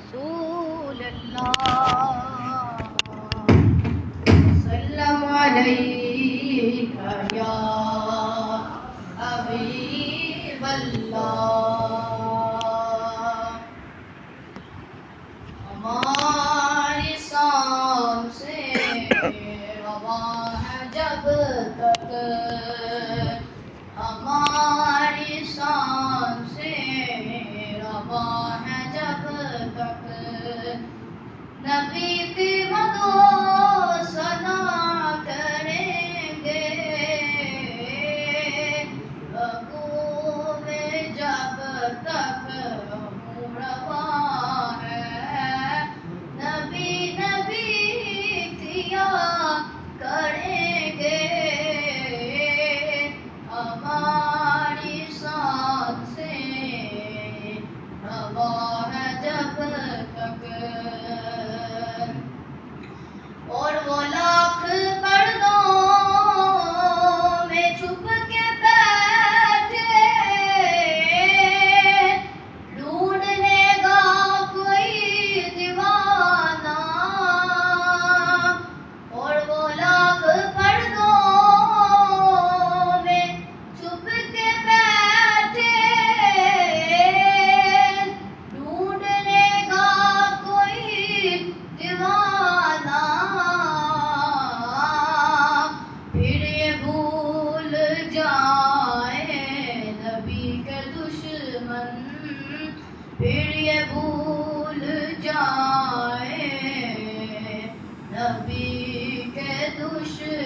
رسول اللہ سلم علیک یا حبیب اللہ ہماری سانس سے رواں ہے جب تک ہماری سانس سے رواں ہے جب تک نبی کی مدح ثنا کریں گے رگوں میں جب تک ہوں رواں ہے نبی نبی کیا کریں گے ہماری سانس سے رواں ہے جب تک اور وہ لاکھ پردوں میں چھپ کے بیٹھے ڈھونڈنے گا کوئی دیوانہ اور وہ لاکھ پردوں میں چھپ کے بیٹھے ڈھونڈنے گا کوئی دیوانہ پھر یہ بھول جائیں نبی کے دشمن پھر یہ بھول جائیں نبی کے دشمن